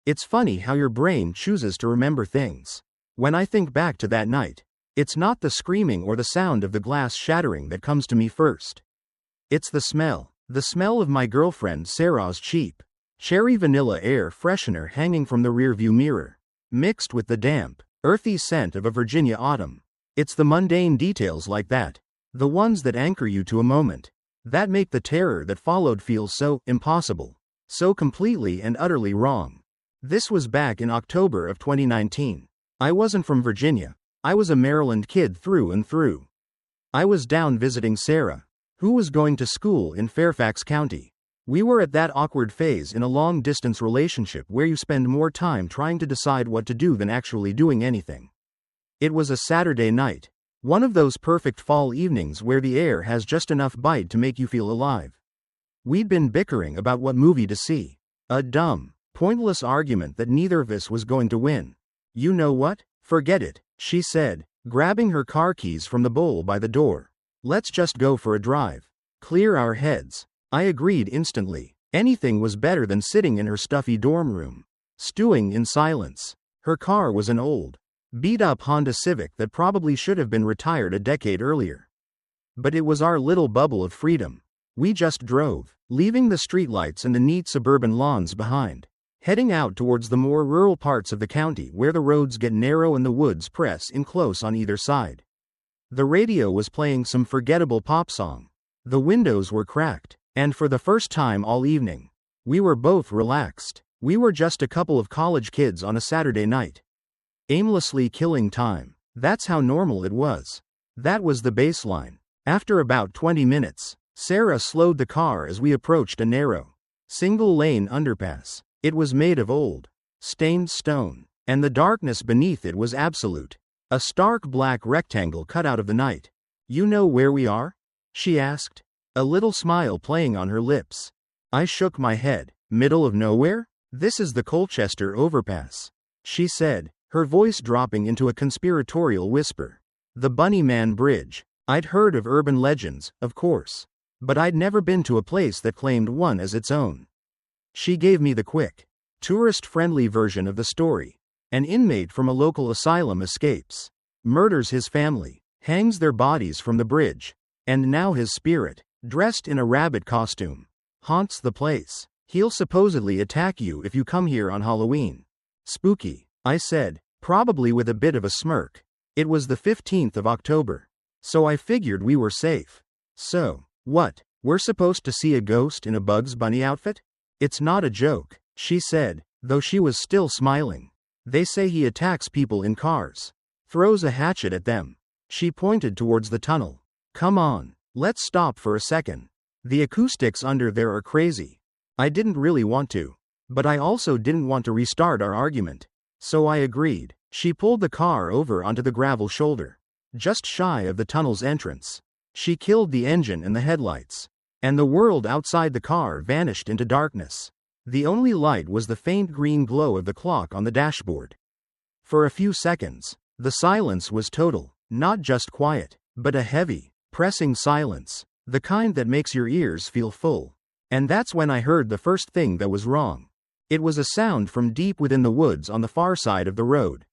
It's funny how your brain chooses to remember things. When I think back to that night, it's not the screaming or the sound of the glass shattering that comes to me first. It's the smell of my girlfriend Sarah's cheap, cherry vanilla air freshener hanging from the rearview mirror, mixed with the damp, earthy scent of a Virginia autumn. It's the mundane details like that, the ones that anchor you to a moment, that make the terror that followed feel so impossible, so completely and utterly wrong. This was back in October of 2019. I wasn't from Virginia. I was a Maryland kid through and through. I was down visiting Sarah, who was going to school in Fairfax County. We were at that awkward phase in a long-distance relationship where you spend more time trying to decide what to do than actually doing anything. It was a Saturday night, one of those perfect fall evenings where the air has just enough bite to make you feel alive. We'd been bickering about what movie to see. A dumb, pointless argument that neither of us was going to win. You know what? Forget it, she said, grabbing her car keys from the bowl by the door. Let's just go for a drive. Clear our heads. I agreed instantly. Anything was better than sitting in her stuffy dorm room, stewing in silence. Her car was an old, beat-up Honda Civic that probably should have been retired a decade earlier. But it was our little bubble of freedom. We just drove, leaving the streetlights and the neat suburban lawns behind, heading out towards the more rural parts of the county where the roads get narrow and the woods press in close on either side. The radio was playing some forgettable pop song. The windows were cracked, and for the first time all evening, we were both relaxed. We were just a couple of college kids on a Saturday night, aimlessly killing time. That's how normal it was. That was the baseline. After about 20 minutes, Sarah slowed the car as we approached a narrow, single-lane underpass. It was made of old, stained stone, and the darkness beneath it was absolute. A stark black rectangle cut out of the night. You know where we are? She asked, a little smile playing on her lips. I shook my head. Middle of nowhere? This is the Colchester Overpass, she said, her voice dropping into a conspiratorial whisper. The Bunnyman Bridge. I'd heard of urban legends, of course, but I'd never been to a place that claimed one as its own. She gave me the quick, tourist-friendly version of the story. An inmate from a local asylum escapes, murders his family, hangs their bodies from the bridge, and now his spirit, dressed in a rabbit costume, haunts the place. He'll supposedly attack you if you come here on Halloween. Spooky, I said, probably with a bit of a smirk. It was the 15th of October, so I figured we were safe. So, what, we're supposed to see a ghost in a Bugs Bunny outfit? It's not a joke, she said, though she was still smiling. They say he attacks people in cars, throws a hatchet at them. She pointed towards the tunnel. Come on, let's stop for a second. The acoustics under there are crazy. I didn't really want to, but I also didn't want to restart our argument. So I agreed. She pulled the car over onto the gravel shoulder, just shy of the tunnel's entrance. She killed the engine and the headlights, and the world outside the car vanished into darkness. The only light was the faint green glow of the clock on the dashboard. For a few seconds, the silence was total, not just quiet, but a heavy, pressing silence, the kind that makes your ears feel full. And that's when I heard the first thing that was wrong. It was a sound from deep within the woods on the far side of the road.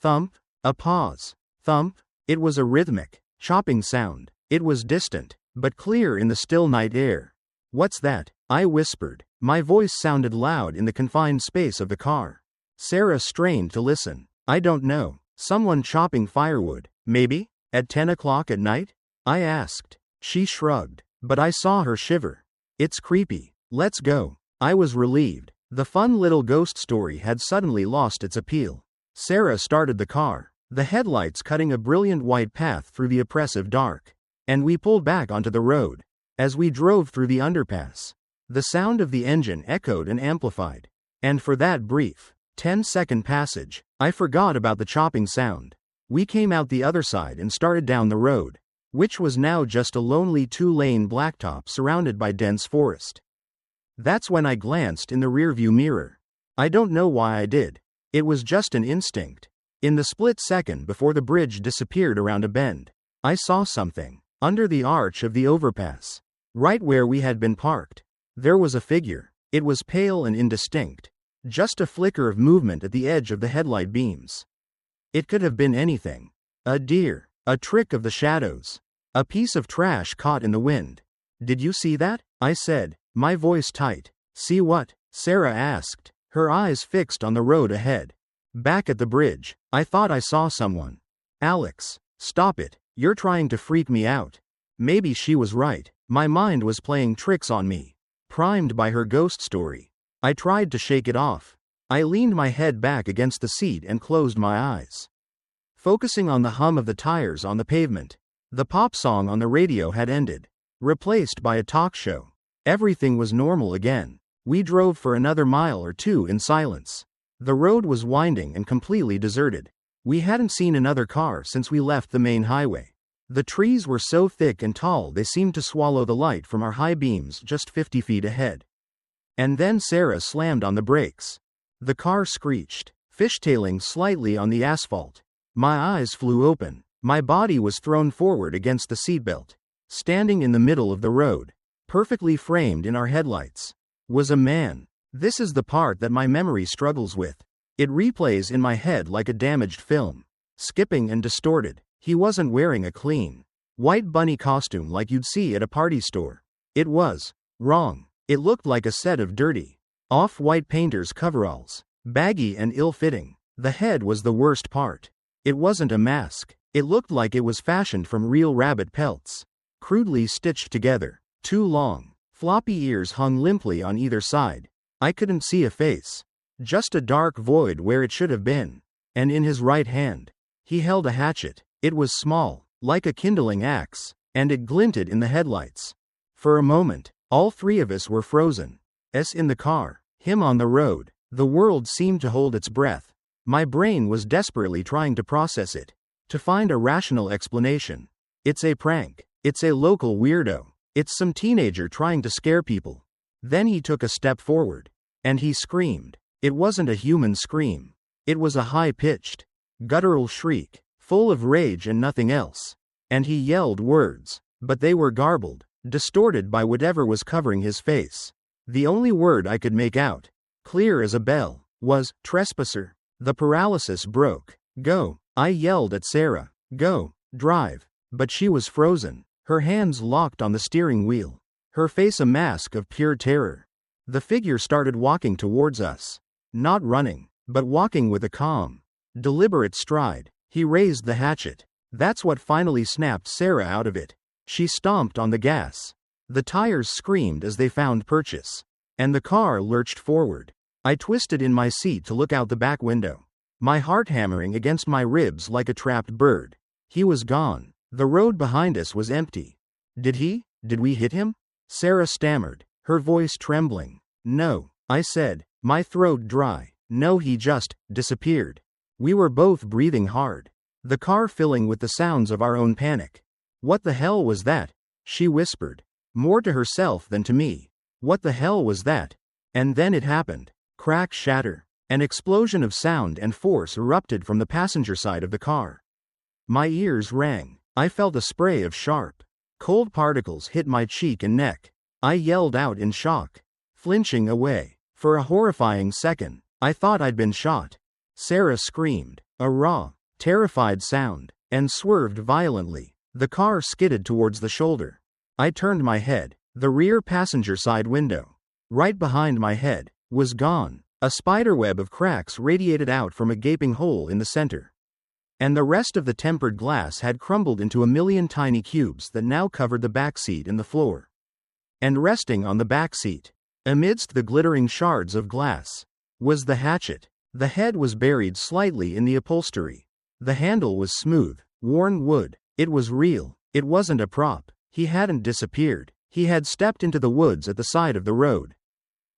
Thump, a pause. Thump, it was a rhythmic, chopping sound. It was distant, but clear in the still night air. What's that? I whispered. My voice sounded loud in the confined space of the car. Sarah strained to listen. I don't know. Someone chopping firewood, maybe? At 10 o'clock at night? I asked. She shrugged, but I saw her shiver. It's creepy. Let's go. I was relieved. The fun little ghost story had suddenly lost its appeal. Sarah started the car, the headlights cutting a brilliant white path through the oppressive dark, and we pulled back onto the road. As we drove through the underpass, the sound of the engine echoed and amplified, and for that brief, 10-second passage, I forgot about the chopping sound. We came out the other side and started down the road, which was now just a lonely 2-lane blacktop surrounded by dense forest. That's when I glanced in the rearview mirror. I don't know why I did. It was just an instinct. In the split second before the bridge disappeared around a bend, I saw something. Under the arch of the overpass, right where we had been parked, there was a figure. It was pale and indistinct, Just a flicker of movement at the edge of the headlight beams. It could have been anything. A deer, a trick of the shadows, a piece of trash caught in the wind. Did you see that? I said, my voice tight. See what? Sarah asked, her eyes fixed on the road ahead. Back at the bridge, I thought I saw someone. Alex, stop it, you're trying to freak me out. Maybe she was right. My mind was playing tricks on me, primed by her ghost story. I tried to shake it off. I leaned my head back against the seat and closed my eyes, focusing on the hum of the tires on the pavement. The pop song on the radio had ended, replaced by a talk show. Everything was normal again. We drove for another mile or two in silence. The road was winding and completely deserted. We hadn't seen another car since we left the main highway. The trees were so thick and tall they seemed to swallow the light from our high beams just 50 feet ahead. And then Sarah slammed on the brakes. The car screeched, fishtailing slightly on the asphalt. My eyes flew open. My body was thrown forward against the seatbelt. Standing in the middle of the road, perfectly framed in our headlights, was a man. This is the part that my memory struggles with. It replays in my head like a damaged film, skipping and distorted. He wasn't wearing a clean, white bunny costume like you'd see at a party store. It was wrong. It looked like a set of dirty, off-white painter's coveralls, baggy and ill-fitting. The head was the worst part. It wasn't a mask. It looked like it was fashioned from real rabbit pelts, crudely stitched together. Two long, floppy ears hung limply on either side. I couldn't see a face, just a dark void where it should have been. And in his right hand, he held a hatchet. It was small, like a kindling axe, and it glinted in the headlights. For a moment, all three of us were frozen. Us in the car, him on the road. The world seemed to hold its breath. My brain was desperately trying to process it, to find a rational explanation. It's a prank. It's a local weirdo. It's some teenager trying to scare people. Then he took a step forward, and he screamed. It wasn't a human scream. It was a high-pitched, guttural shriek, full of rage and nothing else. And he yelled words, but they were garbled, distorted by whatever was covering his face. The only word I could make out, clear as a bell, was trespasser. The paralysis broke. Go, I yelled at Sarah. Go, drive. But she was frozen, her hands locked on the steering wheel, her face a mask of pure terror. The figure started walking towards us. Not running, but walking with a calm, deliberate stride. He raised the hatchet. That's what finally snapped Sarah out of it. She stomped on the gas. The tires screamed as they found purchase, and the car lurched forward. I twisted in my seat to look out the back window, my heart hammering against my ribs like a trapped bird. He was gone. The road behind us was empty. Did we hit him? Sarah stammered, her voice trembling. No, I said, my throat dry. No, he just disappeared. We were both breathing hard, the car filling with the sounds of our own panic. What the hell was that? She whispered, more to herself than to me. What the hell was that? And then it happened. Crack, shatter. An explosion of sound and force erupted from the passenger side of the car. My ears rang. I felt a spray of sharp, cold particles hit my cheek and neck. I yelled out in shock, flinching away. For a horrifying second, I thought I'd been shot. Sarah screamed, a raw, terrified sound, and swerved violently. The car skidded towards the shoulder. I turned my head. The rear passenger side window, right behind my head, was gone. A spiderweb of cracks radiated out from a gaping hole in the center, and the rest of the tempered glass had crumbled into a million tiny cubes that now covered the back seat and the floor. And resting on the back seat, amidst the glittering shards of glass, was the hatchet. The head was buried slightly in the upholstery. The handle was smooth, worn wood. It was real. It wasn't a prop. He hadn't disappeared. He had stepped into the woods at the side of the road,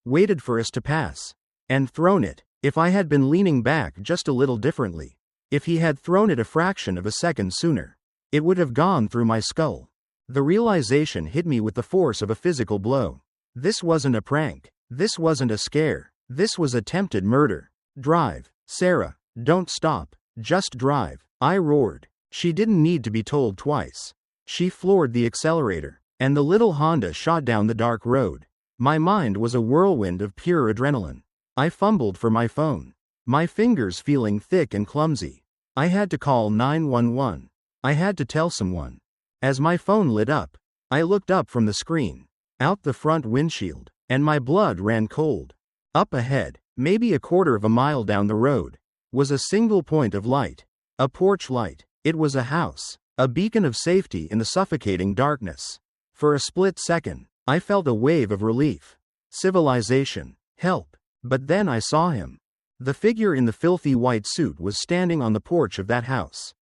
waited for us to pass, and thrown it. If I had been leaning back just a little differently, if he had thrown it a fraction of a second sooner, it would have gone through my skull. The realization hit me with the force of a physical blow. This wasn't a prank. This wasn't a scare. This was attempted murder. Drive, Sarah. Don't stop. Just drive. I roared. She didn't need to be told twice. She floored the accelerator, and the little Honda shot down the dark road. My mind was a whirlwind of pure adrenaline. I fumbled for my phone, my fingers feeling thick and clumsy. I had to call 911. I had to tell someone. As my phone lit up, I looked up from the screen, out the front windshield, and my blood ran cold. Up ahead, maybe a quarter of a mile down the road, was a single point of light. A porch light. It was a house, a beacon of safety in the suffocating darkness. For a split second, I felt a wave of relief. Civilization. Help. But then I saw him. The figure in the filthy white suit was standing on the porch of that house.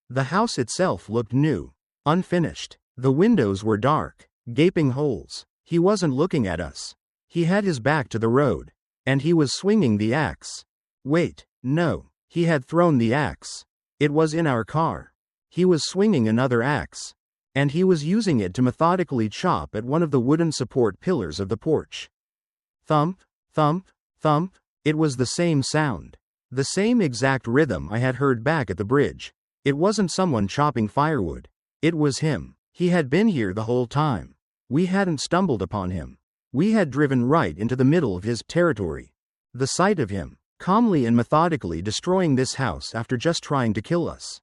The house itself looked new, unfinished. The windows were dark, gaping holes. He wasn't looking at us. He had his back to the road, and he was swinging the axe. Wait, no, he had thrown the axe. It was in our car. He was swinging another axe, and he was using it to methodically chop at one of the wooden support pillars of the porch. Thump, thump, thump. It was the same sound. The same exact rhythm I had heard back at the bridge. It wasn't someone chopping firewood. It was him. He had been here the whole time. We hadn't stumbled upon him. We had driven right into the middle of his territory. The sight of him, calmly and methodically destroying this house after just trying to kill us,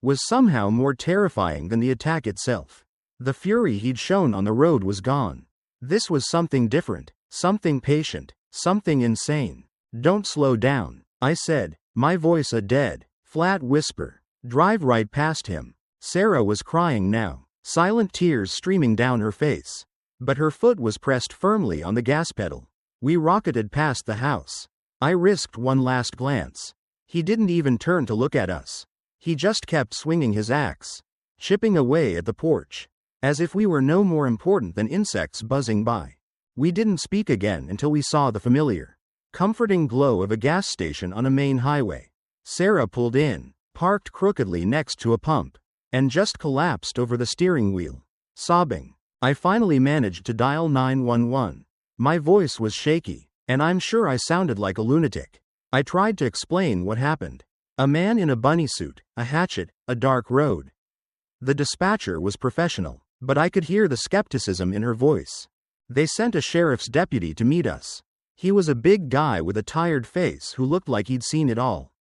was somehow more terrifying than the attack itself. The fury he'd shown on the road was gone. This was something different, something patient, something insane. Don't slow down, I said, my voice a dead, flat whisper. Drive right past him. Sarah was crying now, silent tears streaming down her face. But her foot was pressed firmly on the gas pedal. We rocketed past the house. I risked one last glance. He didn't even turn to look at us. He just kept swinging his axe, chipping away at the porch, as if we were no more important than insects buzzing by. We didn't speak again until we saw the familiar, comforting glow of a gas station on a main highway. Sarah pulled in, parked crookedly next to a pump, and just collapsed over the steering wheel, sobbing. I finally managed to dial 911. My voice was shaky, and I'm sure I sounded like a lunatic. I tried to explain what happened. A man in a bunny suit, a hatchet, a dark road. The dispatcher was professional, but I could hear the skepticism in her voice. They sent a sheriff's deputy to meet us. He was a big guy with a tired face who looked like he'd seen it all.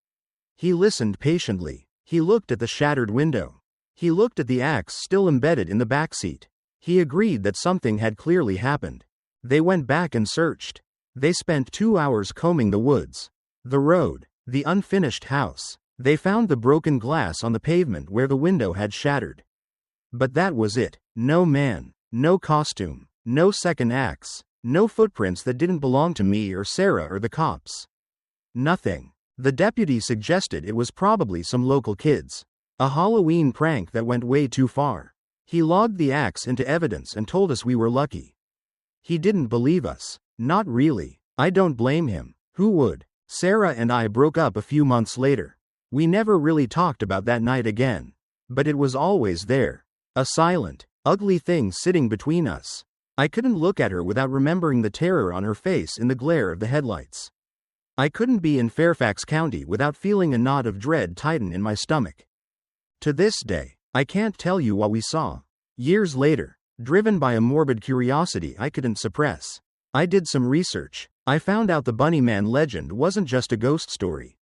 He listened patiently. He looked at the shattered window. He looked at the axe still embedded in the back seat. He agreed that something had clearly happened. They went back and searched. They spent 2 hours combing the woods, the road, the unfinished house. They found the broken glass on the pavement where the window had shattered. But that was it. No man, no costume, no second axe, no footprints that didn't belong to me or Sarah or the cops. Nothing. The deputy suggested it was probably some local kids. A Halloween prank that went way too far. He logged the axe into evidence and told us we were lucky. He didn't believe us. Not really. I don't blame him. Who would? Sarah and I broke up a few months later. We never really talked about that night again. But it was always there. A silent, ugly thing sitting between us. I couldn't look at her without remembering the terror on her face in the glare of the headlights. I couldn't be in Fairfax County without feeling a knot of dread tighten in my stomach. To this day, I can't tell you what we saw. Years later, driven by a morbid curiosity I couldn't suppress, I did some research. I found out the Bunny Man legend wasn't just a ghost story.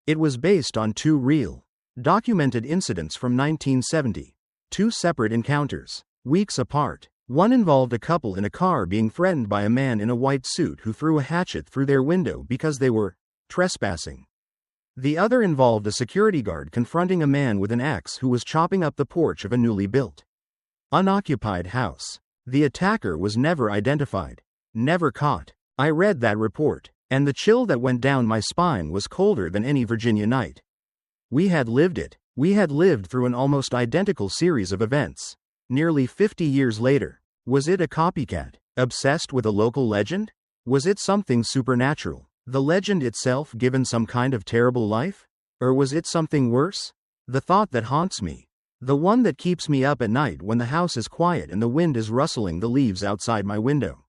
It was based on 2 real, documented incidents from 1970. 2 separate encounters, weeks apart. One involved a couple in a car being threatened by a man in a white suit who threw a hatchet through their window because they were trespassing. The other involved a security guard confronting a man with an axe who was chopping up the porch of a newly built, unoccupied house. The attacker was never identified, never caught. I read that report, and the chill that went down my spine was colder than any Virginia night. We had lived it. We had lived through an almost identical series of events. Nearly 50 years later, was it a copycat, obsessed with a local legend? Was it something supernatural, the legend itself given some kind of terrible life? Or was it something worse? The thought that haunts me, the one that keeps me up at night when the house is quiet and the wind is rustling the leaves outside my window,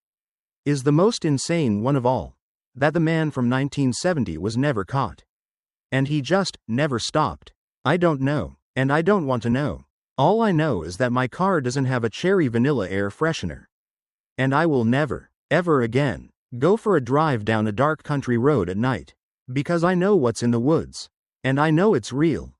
is the most insane one of all. That the man from 1970 was never caught. And he just never stopped. I don't know, and I don't want to know. All I know is that my car doesn't have a cherry vanilla air freshener. And I will never, ever again, Go for a drive down a dark country road at night. Because I know what's in the woods. And I know it's real.